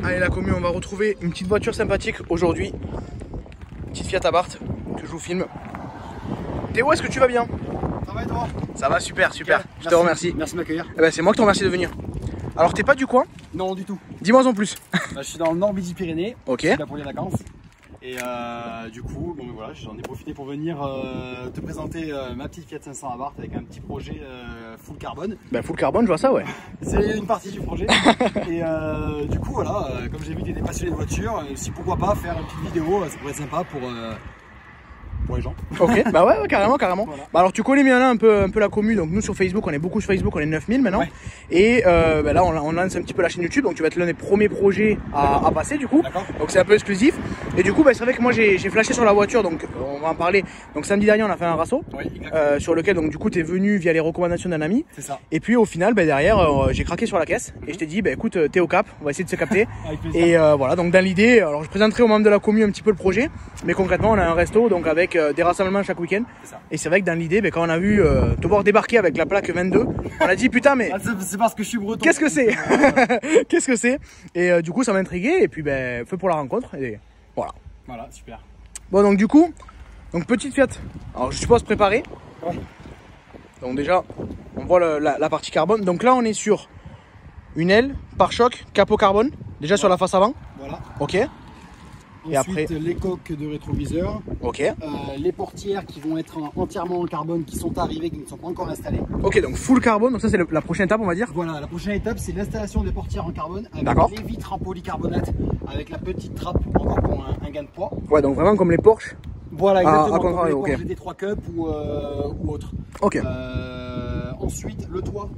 Allez la commu, on va retrouver une petite voiture sympathique aujourd'hui. Une petite Fiat Abarth que je vous filme. Théo, est-ce que tu vas bien? Ça va et toi? Ça va, super, super. Okay, je te remercie. Merci de m'accueillir. Eh ben, c'est moi qui te remercie de venir. Alors t'es pas du coin? Non du tout. Dis-moi en plus. Je suis dans le nord Midi-Pyrénées. Ok. Je suis là pour les vacances. Et du coup, bon, voilà, j'en ai profité pour venir te présenter ma petite Fiat 500 Abarth avec un petit projet full carbone. Ben full carbone, je vois ça, ouais. C'est une partie du projet. Et du coup, voilà, comme j'ai vu que tu étais passionné de voiture, si pourquoi pas faire une petite vidéo, ça pourrait être sympa pour les gens. Ok, bah ouais, carrément, carrément. Voilà. Bah alors tu connais bien là un peu la commu, donc nous sur Facebook, on est beaucoup sur Facebook, on est 9000 maintenant. Ouais. Et bah là on lance un petit peu la chaîne YouTube, donc tu vas être l'un des premiers projets à passer du coup. Donc c'est un peu exclusif. Et du coup bah, c'est vrai que moi j'ai flashé sur la voiture, donc on va en parler. Donc samedi dernier on a fait un rasso, sur lequel donc du coup tu es venu via les recommandations d'un ami. C'est ça. Et puis au final bah, derrière j'ai craqué sur la caisse et je t'ai dit bah écoute t'es au cap, on va essayer de se capter. Et voilà, donc dans l'idée, alors je présenterai aux membres de la commu un petit peu le projet, mais concrètement on a un resto donc avec des rassemblements chaque week-end. Et c'est vrai que dans l'idée, quand on a vu te voir débarquer avec la plaque 22, on a dit putain mais c'est parce que je suis breton. Qu'est-ce que c'est? Qu'est-ce que c'est? Et du coup ça m'a intrigué et puis feu pour la rencontre et voilà. Voilà, super. Bon donc du coup, petite Fiat. Alors je suppose préparée. Ouais. Donc déjà, on voit la partie carbone. Donc là on est sur une aile, pare-choc, capot carbone. Déjà sur la face avant. Voilà. Ok. Et ensuite, les coques de rétroviseur. Ok. Les portières qui vont être entièrement en carbone, qui sont arrivées, qui ne sont pas encore installées. Ok, donc full carbone, donc ça c'est la prochaine étape on va dire. Voilà, la prochaine étape c'est l'installation des portières en carbone avec les vitres en polycarbonate, avec la petite trappe encore pour un gain de poids. Ouais, donc vraiment comme les Porsche. Voilà, exactement, comme les okay. Porsche GT3 Cup ou autre. Ok. Ensuite, le toit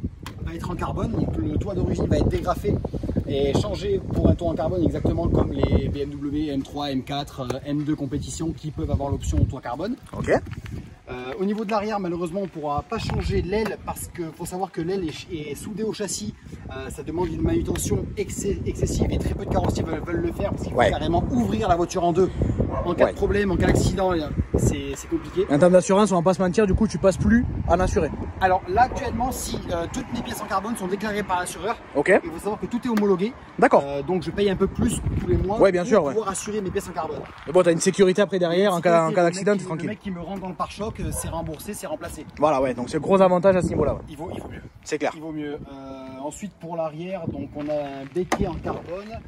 va être en carbone, donc le toit d'origine va être dégrafé et changé pour un toit en carbone exactement comme les BMW M3, M4, M2 compétition qui peuvent avoir l'option toit carbone. Ok. Au niveau de l'arrière, malheureusement, on ne pourra pas changer l'aile parce qu'il faut savoir que l'aile est soudée au châssis. Ça demande une manutention excessive et très peu de carrossiers veulent le faire parce qu'il faut carrément ouvrir la voiture en deux. En cas de problème, en cas d'accident, c'est compliqué. En termes d'assurance, on va pas se mentir, du coup, tu passes plus à assurer. Alors là, actuellement, si toutes mes pièces en carbone sont déclarées par l'assureur, il faut savoir que tout est homologué. D'accord. Donc je paye un peu plus tous les mois pour pouvoir assurer mes pièces en carbone. Mais bon, tu as une sécurité après derrière, en cas d'accident, tu es tranquille. Le mec qui me rentre dans le pare-choc, c'est remboursé, c'est remplacé. Voilà, ouais, donc c'est le gros avantage à ce niveau-là. Ouais. Il vaut mieux. C'est clair. Il vaut mieux. Ensuite, pour l'arrière, donc on a un béquet en carbone.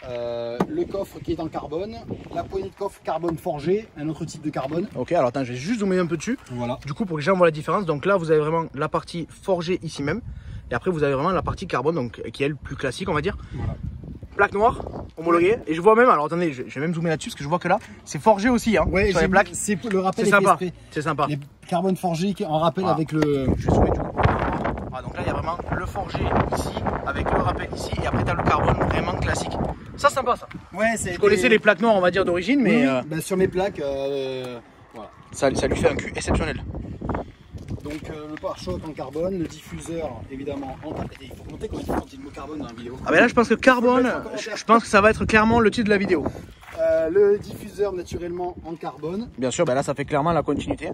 Le coffre qui est en carbone, la poignée de coffre carbone forgé, un autre type de carbone. Ok, alors attends, je vais juste zoomer un peu dessus. Voilà. Du coup, pour que les gens voient la différence, donc là vous avez vraiment la partie forgée ici même, et après vous avez vraiment la partie carbone, donc qui est le plus classique, on va dire. Voilà. Plaque noire, homologuée, et je vois même, alors attendez, je vais même zoomer là-dessus parce que je vois que là c'est forgé aussi, hein, sur les plaques. C'est le rappel, c'est sympa. C'est sympa. Les carbone forgé en rappel avec le. Je vais zoomer du coup. Ah, donc là il y a vraiment le forgé ici, avec le rappel ici, et après tu as le carbone vraiment classique. Ça sympa ça. Ouais, je connaissais les plaques noires on va dire d'origine, mais sur mes plaques, voilà. Ça lui fait un cul exceptionnel. Donc le pare-choc en carbone, le diffuseur évidemment en carbone. Il faut compter quand il y a le mot carbone dans la vidéo. Ah ben là je pense que carbone, je pense que ça va être clairement le titre de la vidéo. Le diffuseur naturellement en carbone. Bien sûr, ben là ça fait clairement la continuité.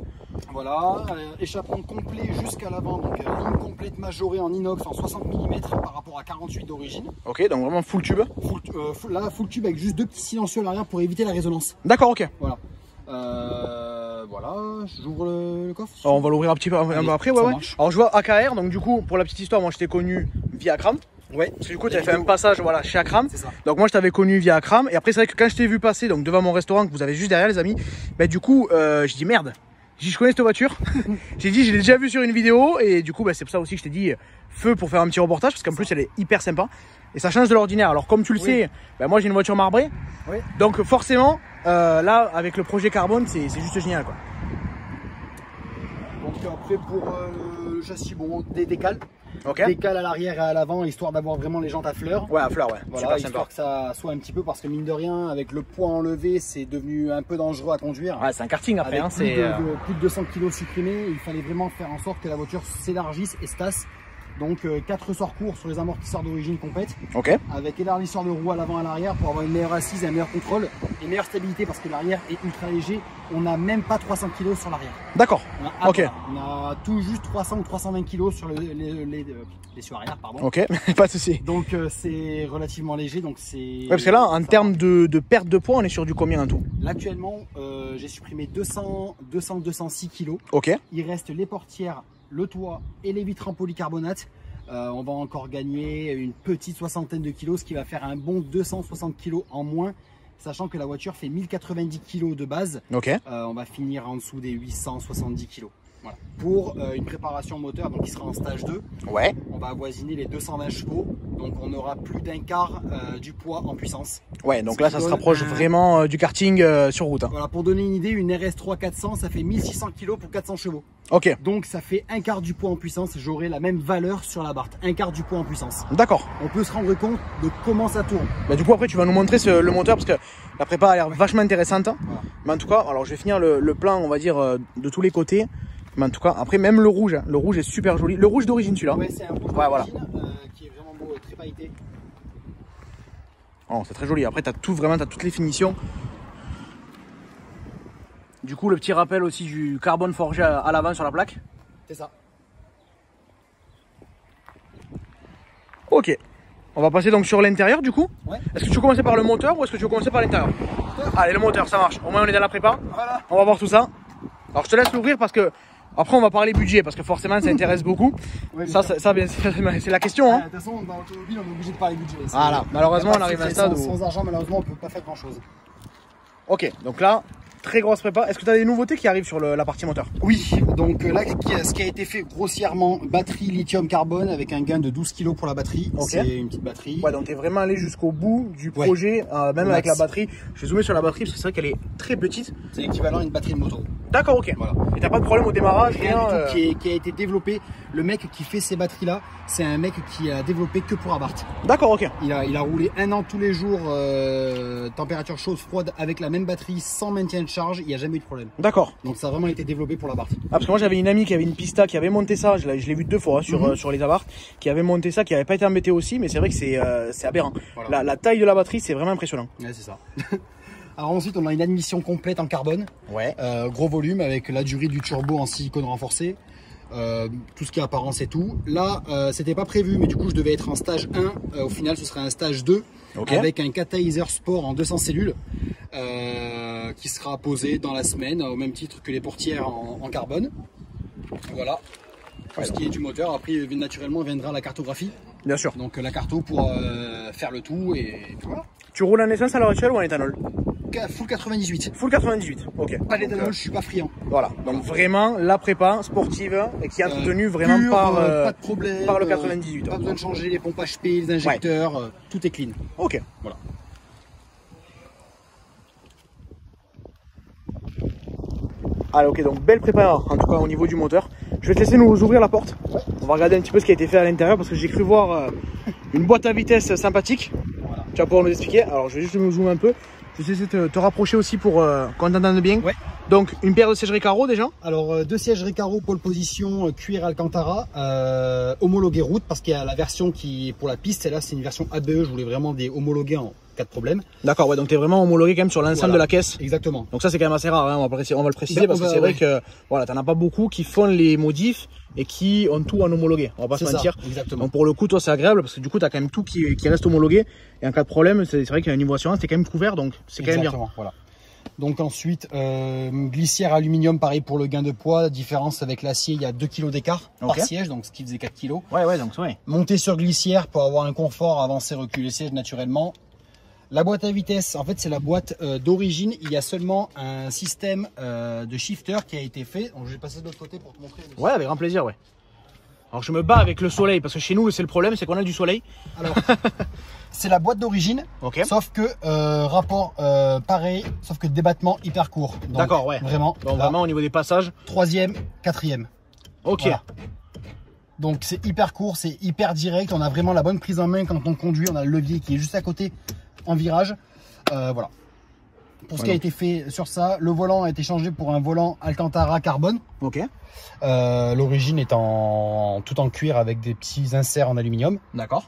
Voilà, échappement complet jusqu'à l'avant, donc ligne complète majorée en inox en 60 mm par rapport à 48 d'origine. Ok, donc vraiment full tube. Là, full tube avec juste deux petits silencieux à l'arrière pour éviter la résonance. D'accord, ok. Voilà. Voilà, j'ouvre le coffre. Alors, on va l'ouvrir un petit peu après, ouais. Alors je vois AKR, donc du coup, pour la petite histoire, moi je t'ai connu via Akram. Ouais. Parce que du coup, tu avais fait un passage chez Akram. Donc moi je t'avais connu via Akram. Et après, c'est vrai que quand je t'ai vu passer donc devant mon restaurant que vous avez juste derrière, les amis, bah du coup, j'ai dit merde. Je connais cette voiture. J'ai dit, je l'ai déjà vu sur une vidéo. Et du coup, c'est pour ça aussi que je t'ai dit feu pour faire un petit reportage. Parce qu'en plus, elle est hyper sympa. Et ça change de l'ordinaire. Alors, comme tu le sais, moi j'ai une voiture marbrée. Oui. Donc, forcément, là, avec le projet carbone, c'est juste génial, quoi. Donc, après, pour le châssis, bon, des décales. Okay. Décale à l'arrière et à l'avant, histoire d'avoir vraiment les jantes à fleurs. Ouais, à fleurs, ouais. Voilà, histoire que ça soit un petit peu, parce que mine de rien, avec le poids enlevé, c'est devenu un peu dangereux à conduire. Ouais, c'est un karting après. Avec plus de 200 kg supprimés, il fallait vraiment faire en sorte que la voiture s'élargisse et se tasse. Donc 4 ressorts courts sur les amortisseurs d'origine complète. Ok. Avec élargisseur de roue à l'avant et à l'arrière pour avoir une meilleure assise et un meilleur contrôle et meilleure stabilité parce que l'arrière est ultra léger. On n'a même pas 300 kg sur l'arrière. D'accord. Ok. On a tout juste 300 ou 320 kg sur les sur arrière, pardon. Ok, pas de souci. Donc c'est relativement léger. Donc c'est. Ouais, parce que là, en termes de perte de poids, on est sur du combien en tout? Là actuellement, j'ai supprimé 206 kg. Ok. Il reste les portières, le toit et les vitres en polycarbonate. On va encore gagner une petite soixantaine de kilos, ce qui va faire un bon 260 kg en moins, sachant que la voiture fait 1090 kg de base. Ok. On va finir en dessous des 870 kg. Voilà. Pour une préparation moteur, donc qui sera en stage 2, ouais. On va avoisiner les 220 chevaux, donc on aura plus d'un quart du poids en puissance. Ouais, donc là ça se rapproche vraiment du karting sur route. Hein. Voilà, pour donner une idée, une RS3 400, ça fait 1600 kg pour 400 chevaux. Ok. Donc ça fait un quart du poids en puissance, j'aurai la même valeur sur la Barth, un quart du poids en puissance. D'accord. On peut se rendre compte de comment ça tourne. Bah, du coup après tu vas nous montrer le moteur parce que la prépa a l'air vachement intéressante. Voilà. Mais en tout cas, alors je vais finir le plan on va dire de tous les côtés. Mais en tout cas, après même le rouge est super joli. Le rouge d'origine celui-là. Ouais, c'est un rouge d'origine qui est vraiment beau, très pailleté. Oh, c'est très joli. Après, tu as toutes les finitions. Du coup, le petit rappel aussi du carbone forgé à l'avant sur la plaque. C'est ça. Ok. On va passer donc sur l'intérieur du coup. Ouais. Est-ce que tu veux commencer par le moteur ou est-ce que tu veux commencer par l'intérieur? Allez, le moteur, ça marche. Au moins, on est dans la prépa. Voilà. On va voir tout ça. Alors, je te laisse l'ouvrir parce que après, on va parler budget parce que forcément, ça intéresse beaucoup. Ouais, ça c'est la question. Hein. De toute façon, dans l'automobile, on est obligé de parler budget. Voilà. Malheureusement, on arrive à un stade où... Sans argent, malheureusement, on peut pas faire grand-chose. Ok, donc là, très grosse prépa. Est-ce que tu as des nouveautés qui arrivent sur la partie moteur? Oui, donc là, ce qui a été fait grossièrement, batterie lithium carbone avec un gain de 12 kg pour la batterie. Okay. C'est une petite batterie. Ouais, donc tu es vraiment allé jusqu'au bout du projet, même avec la batterie. Je vais zoomer sur la batterie parce que c'est vrai qu'elle est très petite. C'est l'équivalent d'une batterie de moto. D'accord, ok. Voilà. Et t'as pas de problème au démarrage? Rien du tout qui a été développé. Le mec qui fait ces batteries-là, c'est un mec qui a développé que pour Abarth. D'accord, ok. Il a roulé 1 an tous les jours, température chaude, froide, avec la même batterie, sans maintien de charge, il n'y a jamais eu de problème. D'accord. Donc ça a vraiment été développé pour l'Abarth. Ah, parce que moi j'avais une amie qui avait une Pista qui avait monté ça, je l'ai vu 2 fois sur les Abarth, qui avait monté ça, qui n'avait pas été embêté aussi, mais c'est vrai que c'est aberrant. Voilà. La taille de la batterie, c'est vraiment impressionnant. Ouais, c'est ça. Alors ensuite, on a une admission complète en carbone. Ouais. Gros volume avec la durée du turbo en silicone renforcé. Tout ce qui est apparence et tout. Là, c'était pas prévu, mais du coup, je devais être en stage 1. Au final, ce serait un stage 2 avec un catalyseur sport en 200 cellules qui sera posé dans la semaine au même titre que les portières en carbone. Voilà. Tout ce qui est du moteur. Après, naturellement, viendra la cartographie. Bien sûr. Donc la carto pour faire le tout et voilà. Tu roules en essence à l'heure actuelle ou en éthanol? Full 98. Full 98, ok. Pas d'éthanol, je suis pas friand. Voilà, donc vraiment la prépa sportive et qui est entretenue vraiment pas de problème, par le 98. Pas besoin de changer les pompes HP, les injecteurs, tout est clean. Ok. Voilà. Allez, ok, donc belle prépa en tout cas au niveau du moteur. Je vais te laisser nous ouvrir la porte. Ouais. On va regarder un petit peu ce qui a été fait à l'intérieur parce que j'ai cru voir une boîte à vitesse sympathique. Voilà. Tu vas pouvoir nous expliquer. Alors je vais juste me zoomer un peu. Je vais essayer de te rapprocher aussi pour qu'on t'entende bien. Ouais. Donc une paire de sièges Recaro déjà. Alors 2 sièges Recaro pole position cuir Alcantara homologué route parce qu'il y a la version qui pour la piste, celle-là c'est une version ABE, je voulais vraiment des homologués en cas de problème. D'accord, ouais, donc tu es vraiment homologué quand même sur l'ensemble de la caisse. Exactement. Donc ça c'est quand même assez rare, hein, on va le préciser parce que c'est vrai que voilà, t'en as pas beaucoup qui font les modifs et qui ont tout en homologué, on va pas se mentir. Exactement. Donc pour le coup toi c'est agréable parce que du coup tu as quand même tout qui reste homologué et en cas de problème c'est vrai qu'à niveau assurance t'es quand même couvert donc c'est quand même bien. Voilà. Donc ensuite glissière aluminium pareil pour le gain de poids, différence avec l'acier il y a 2 kg d'écart par siège donc ce qui faisait 4 kg. Ouais donc ouais. Monter sur glissière pour avoir un confort, avancer, reculer le siège naturellement. La boîte à vitesse, en fait c'est la boîte d'origine, il y a seulement un système de shifter qui a été fait. Donc je vais passer de l'autre côté pour te montrer. Ouais, avec grand plaisir, ouais. Alors je me bats avec le soleil parce que chez nous c'est le problème, c'est qu'on a du soleil. Alors c'est la boîte d'origine, sauf que rapport pareil, sauf que débattement hyper court. D'accord, ouais. Vraiment. Donc là, vraiment au niveau des passages. 3e, 4e. Ok. Voilà. Donc c'est hyper court, c'est hyper direct. On a vraiment la bonne prise en main quand on conduit. On a le levier qui est juste à côté en virage. Voilà. pour ce qui a été fait sur ça. Le volant a été changé pour un volant Alcantara carbone. Ok. L'origine est tout en cuir avec des petits inserts en aluminium. D'accord.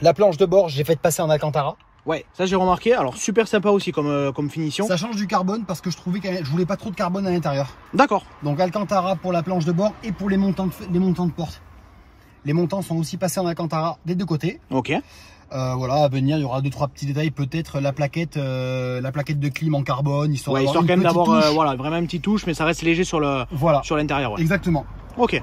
La planche de bord, j'ai fait passer en Alcantara. Ouais, ça j'ai remarqué. Alors super sympa aussi comme finition. Ça change du carbone parce que je voulais pas trop de carbone à l'intérieur. D'accord. Donc Alcantara pour la planche de bord et pour les montants de porte. Les montants sont aussi passés en Alcantara des deux côtés. Ok. Voilà, à venir, il y aura 2-3 petits détails, peut-être la plaquette de clim en carbone, histoire quand même d'avoir voilà, vraiment une petite touche, mais ça reste léger sur l'intérieur. Ouais. Exactement. Ok.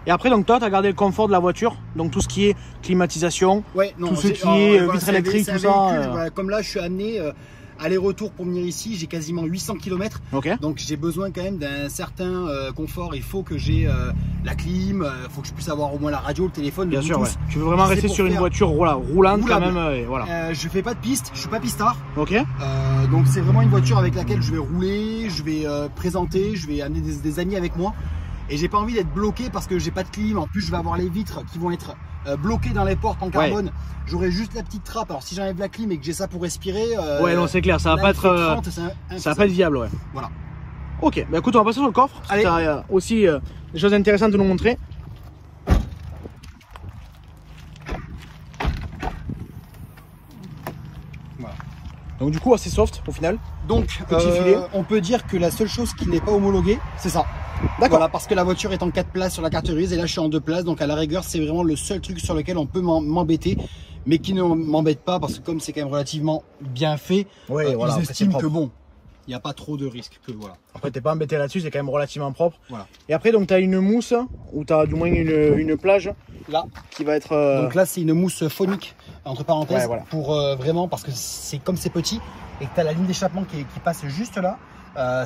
Et après, donc toi, tu as gardé le confort de la voiture, donc tout ce qui est climatisation, tout ce qui est vitre électrique, tout ça. Voilà, comme là, je suis amené aller-retour pour venir ici, j'ai quasiment 800 km. Okay. Donc j'ai besoin quand même d'un certain confort. Il faut que j'ai la clim, il faut que je puisse avoir au moins la radio, le téléphone, bien sûr, ouais. Tu veux vraiment rester sur une voiture roulante quand même. Voilà. Je fais pas de piste, je suis pas pistard. Ok. Donc c'est vraiment une voiture avec laquelle je vais rouler, je vais présenter, je vais amener des amis avec moi. Et j'ai pas envie d'être bloqué parce que j'ai pas de clim. En plus, je vais avoir les vitres qui vont être bloquées dans les portes en carbone. Ouais. J'aurai juste la petite trappe. Alors si j'enlève la clim et que j'ai ça pour respirer, ouais, non, c'est clair, ça va pas être, ça va pas être viable, ouais. Voilà. Ok, bah écoute, on va passer sur le coffre. Allez. Tu as aussi des choses intéressantes à nous montrer. Voilà. Donc du coup, assez soft au final. Donc, on peut dire que la seule chose qui n'est pas homologuée, c'est ça. D'accord. Voilà, parce que la voiture est en 4 places sur la carte grise et là je suis en 2 places, donc à la rigueur c'est vraiment le seul truc sur lequel on peut m'embêter, mais qui ne m'embête pas parce que comme c'est quand même relativement bien fait, ouais, voilà, ils estiment que bon, il n'y a pas trop de risques. Voilà. Après t'es pas embêté là-dessus, c'est quand même relativement propre. Voilà. Et après donc tu as une mousse, ou tu as du moins une plage là qui va être... Donc là c'est une mousse phonique, entre parenthèses, ouais, voilà. Pour vraiment, parce que c'est comme c'est petit et que tu as la ligne d'échappement qui passe juste là.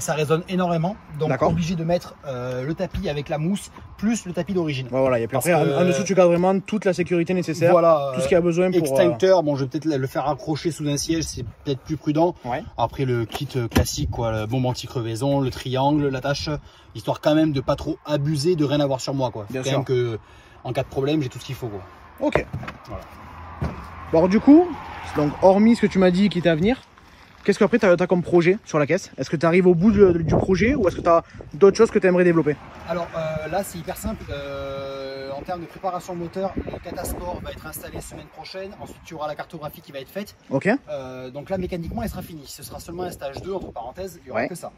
Ça résonne énormément, donc obligé de mettre le tapis avec la mousse plus le tapis d'origine. Ouais, voilà, et puis après en dessous tu gardes vraiment toute la sécurité nécessaire, voilà, tout ce qu'il y a besoin pour... Extincteur, bon je vais peut-être le faire accrocher sous un siège, c'est peut-être plus prudent. Ouais. Après le kit classique, quoi, le bombe anti-crevaison, le triangle, l'attache, histoire quand même de pas trop abuser, de rien avoir sur moi, quoi. Bien sûr. Même que en cas de problème, j'ai tout ce qu'il faut, quoi. Ok. Voilà. Bon, alors du coup, donc hormis ce que tu m'as dit qui était à venir, qu'est-ce qu'après tu as comme projet sur la caisse? Est-ce que tu arrives au bout du projet ou est-ce que tu as d'autres choses que tu aimerais développer? Alors là c'est hyper simple, en termes de préparation moteur, le Catasport va être installé semaine prochaine, ensuite tu auras la cartographie qui va être faite. Ok. Donc là mécaniquement elle sera finie, ce sera seulement un stage 2 entre parenthèses, il n'y aura que ça.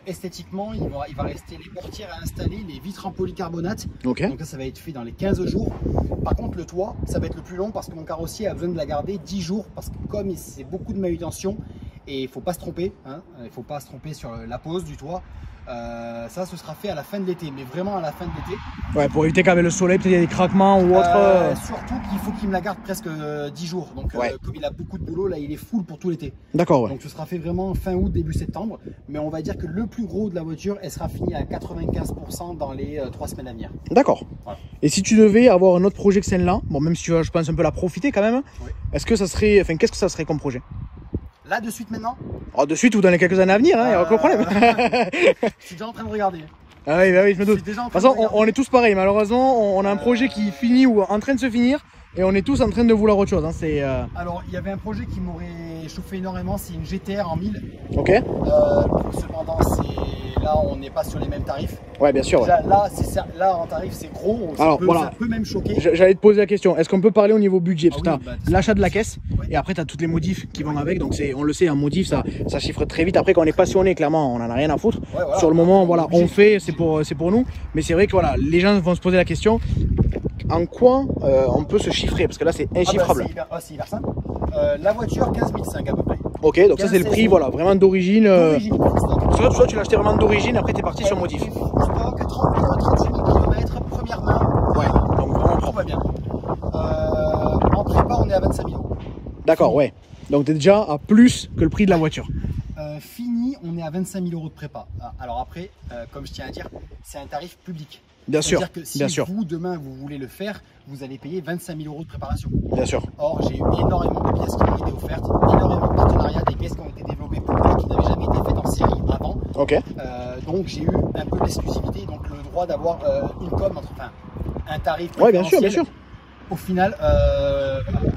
Esthétiquement il va rester les portières à installer, les vitres en polycarbonate, donc là ça va être fait dans les 15 jours. Par contre le toit ça va être le plus long parce que mon carrossier a besoin de la garder 10 jours parce que comme c'est beaucoup de manutention et il ne faut pas se tromper, hein, il ne faut pas se tromper sur la pose du toit. Ça ce sera fait à la fin de l'été, mais vraiment à la fin de l'été. Ouais, pour éviter qu'avec le soleil peut-être il y a des craquements ou autre. Surtout qu'il faut qu'il me la garde presque 10 jours, donc comme il a beaucoup de boulot là il est full pour tout l'été. D'accord, ouais. Donc ce sera fait vraiment fin août début septembre, mais on va dire que le plus gros de la voiture elle sera finie à 95% dans les 3 semaines à venir. D'accord. Voilà. Et si tu devais avoir un autre projet que celle-là, bon même si tu vas je pense un peu la profiter quand même, est-ce que ça serait, enfin qu'est-ce que ça serait comme projet? Là de suite maintenant? Oh, de suite ou dans les quelques années à venir, il n'y a aucun problème. Je suis déjà en train de regarder. Ah oui, bah oui, je me doute. De toute façon, on est tous pareils. Malheureusement, on a un projet qui finit ou en train de se finir et on est tous en train de vouloir autre chose. Hein. Alors, il y avait un projet qui m'aurait chauffé énormément, c'est une GTR en 1000. Ok. Cependant, là, on n'est pas sur les mêmes tarifs. Ouais, bien sûr. Ouais. Là, en tarif, c'est gros. Alors, voilà. Ça peut même choquer. J'allais te poser la question. Est-ce qu'on peut parler au niveau budget? Parce que tu as l'achat de la caisse et après, tu as toutes les modifs qui vont avec. Donc, on le sait, un modif, ça chiffre très vite. Après, quand on est passionné, clairement, on n'en a rien à foutre. Ouais, voilà. Sur le moment, voilà, on fait, c'est pour nous. Mais c'est vrai que voilà, les gens vont se poser la question. En quoi on peut se chiffrer? Parce que là, c'est inchiffrable. C'est hyper simple. La voiture, 15 500 à peu près. Ok, donc ça, c'est le prix, voilà, vraiment d'origine. Toi, tu l'as acheté vraiment d'origine, après, tu es parti sur modif. Stock, 36 000 km, première main. Ouais, donc vraiment tout va bien. En prépa, on est à 25 000 €. D'accord, ouais. Donc, tu es déjà à plus que le prix de la voiture. Fini, on est à 25 000 € de prépa. Alors après, comme je tiens à dire, c'est un tarif public. Bien sûr, c'est-à-dire que si vous, demain, vous voulez le faire, vous allez payer 25 000 € de préparation. Bien sûr. Or, j'ai eu énormément de pièces qui m'ont été offertes, énormément de partenariats, des pièces qui ont été développées pour moi, qui n'avaient jamais été faites en série avant. Ok. Donc, j'ai eu un peu d'exclusivité, donc le droit d'avoir une com, un tarif. Ouais, bien sûr, bien sûr. Au final,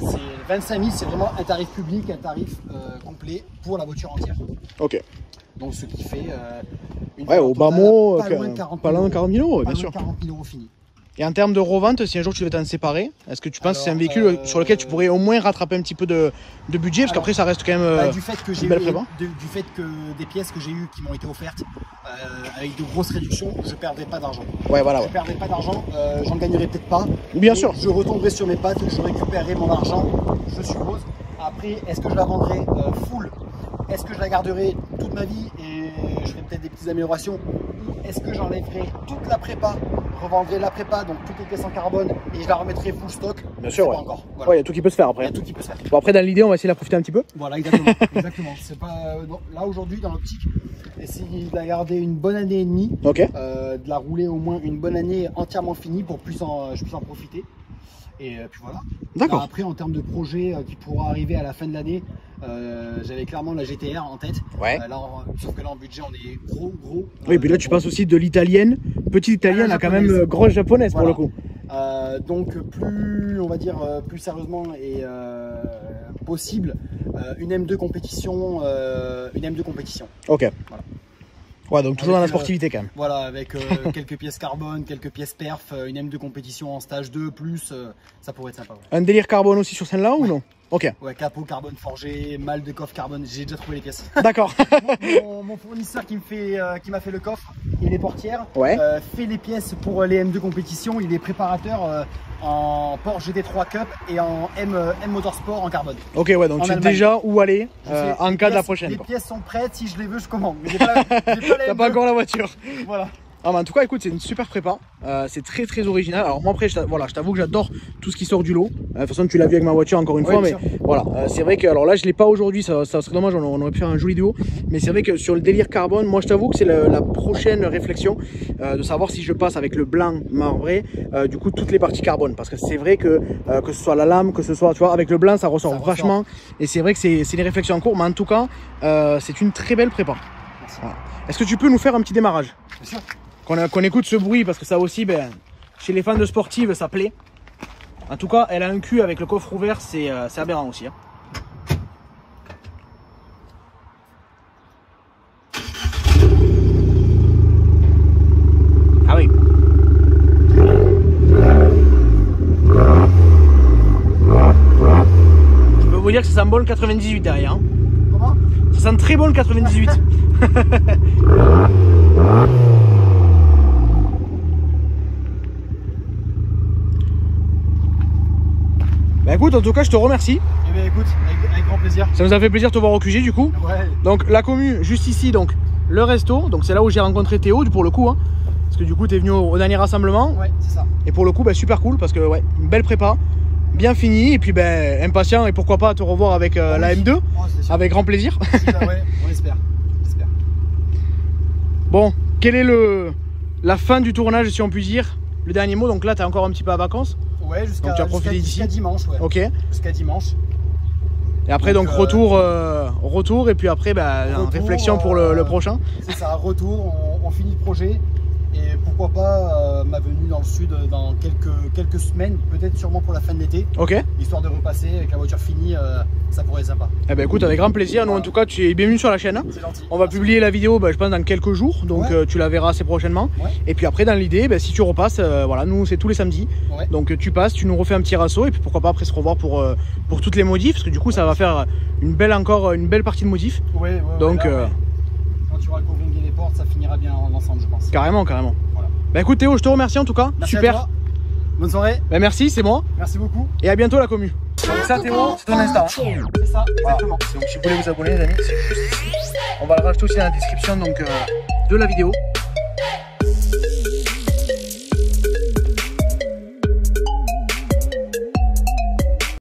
c'est 25 000, c'est vraiment un tarif public, un tarif complet pour la voiture entière. Ok. Donc ce qui fait ouais, au bas mot, pas loin de 40 000 euros, bien sûr. 40 000 euros fini. Et en termes de revente, si un jour tu devais t'en séparer, est-ce que tu penses que c'est un véhicule sur lequel tu pourrais au moins rattraper un petit peu de budget, parce qu'après ça reste quand même du fait que une belle prépa. Du fait que des pièces que j'ai eues qui m'ont été offertes avec de grosses réductions, je ne perdrai pas d'argent. Ouais, voilà. Je ne perdrai pas d'argent, j'en gagnerai peut-être pas. Bien sûr. Je retomberai sur mes pattes, je récupérerai mon argent, je suppose. Après, est-ce que je la vendrai full? Est-ce que je la garderai toute ma vie et je ferai peut-être des petites améliorations? Ou est-ce que j'enlèverai toute la prépa, revendrai la prépa, donc toutes les pièces en carbone, et je la remettrai full stock? Bien sûr, ouais. Encore. Voilà. Ouais, il y a tout qui peut se faire après. Il y a tout qui peut se faire. Bon, après, dans l'idée, on va essayer de la profiter un petit peu. Voilà, exactement. Exactement. C'est pas, là, aujourd'hui, dans l'optique, essayer de la garder une bonne année et demie. Ok. De la rouler au moins une bonne année entièrement finie pour que je puisse en profiter. Et puis voilà. D'accord. Après, en termes de projet qui pourra arriver à la fin de l'année, j'avais clairement la GTR en tête. Ouais. Sauf que là, en budget, on est gros. Oui, puis là, tu passes aussi de l'italienne, petite italienne à quand même grosse japonaise pour le coup. Donc, plus, on va dire, plus sérieusement et possible, une M2 compétition. Ok. Voilà. Ouais, donc toujours dans la sportivité quand même. Voilà, avec quelques pièces carbone, quelques pièces perf, une M2 compétition en stage 2, plus, ça pourrait être sympa. Ouais. Un délire carbone aussi sur celle-là ou non? Ok. Ouais, capot carbone forgé, malle de coffre carbone, j'ai déjà trouvé les pièces. D'accord. mon fournisseur qui m'a fait le coffre et les portières, ouais. Fait les pièces pour les M2 compétition, il est préparateur en Porsche GT3 Cup et en M Motorsport en carbone. Ok, ouais, donc tu sais déjà où aller en cas de la prochaine. Les quoi. pièces sont prêtes, si je les veux, je commande. Mais t'as pas encore la voiture. Voilà. Ah, mais en tout cas, écoute, c'est une super prépa. C'est très original. Alors, moi, après, je t'avoue que j'adore tout ce qui sort du lot. De toute façon, tu l'as vu avec ma voiture encore une fois. Mais voilà, c'est vrai que, alors là, je ne l'ai pas aujourd'hui. Ça serait dommage, on aurait pu faire un joli vidéo. Mais c'est vrai que sur le délire carbone, moi, je t'avoue que c'est la prochaine réflexion de savoir si je passe avec le blanc marbré, du coup, toutes les parties carbone. Parce que c'est vrai que ce soit la lame, que ce soit, tu vois, avec le blanc, ça ressort vachement. Et c'est vrai que c'est des réflexions en cours. Mais en tout cas, c'est une très belle prépa. Voilà. Est-ce que tu peux nous faire un petit démarrage? Bien sûr. Qu'on écoute ce bruit parce que ça aussi, chez les fans de sportives, ça plaît. En tout cas, elle a un cul avec le coffre ouvert, c'est aberrant aussi. Hein. Ah oui. Je peux vous dire que ça sent bon le 98 derrière. Hein. Comment? Ça sent très bon le 98. Bah écoute, en tout cas, je te remercie. Eh bien écoute, avec grand plaisir. Ça nous a fait plaisir de te voir au QG du coup. Ouais. Donc la commu, juste ici, donc le resto. Donc c'est là où j'ai rencontré Théo pour le coup. Hein, parce que du coup, tu es venu au dernier rassemblement. Ouais, c'est ça. Et pour le coup, super cool parce que ouais, une belle prépa, bien finie. Et puis impatient et pourquoi pas te revoir avec la M2. Avec grand plaisir. Ouais, on espère. Bon, quelle est la fin du tournage si on peut dire? Le dernier mot, donc là tu es encore un petit peu à vacances. Ouais, jusqu'à dimanche. Ouais. Ok. Jusqu'à dimanche. Et après donc retour et puis après réflexion pour le prochain. C'est ça, retour, on finit le projet et pourquoi pas ma venue dans le sud dans quelques semaines, peut-être sûrement pour la fin de l'été. Ok. Histoire de repasser avec la voiture finie, ça pourrait être sympa. Eh ben écoute, avec grand plaisir. Nous en tout cas, tu es bienvenu sur la chaîne. C'est gentil. On va publier la vidéo, je pense dans quelques jours, donc tu la verras assez prochainement. Ouais. Et puis après, dans l'idée, si tu repasses, voilà, nous c'est tous les samedis. Ouais. Donc tu passes, tu nous refais un petit rasso et puis pourquoi pas après se revoir pour toutes les modifs, parce que du coup ça va faire une belle partie de modifs. Ouais, donc là, quand tu auras convaincu les portes, ça finira bien ensemble, je pense. Carrément. Voilà. Bah écoute Théo, je te remercie en tout cas. Merci super. À toi. Bonne soirée. Merci, c'est moi. Merci beaucoup. Et à bientôt la commu. Donc ça Théo, c'est ton Insta. C'est ça, exactement. Donc si vous voulez vous abonner les amis, c'est juste ici. On va le rajouter aussi dans la description donc, de la vidéo.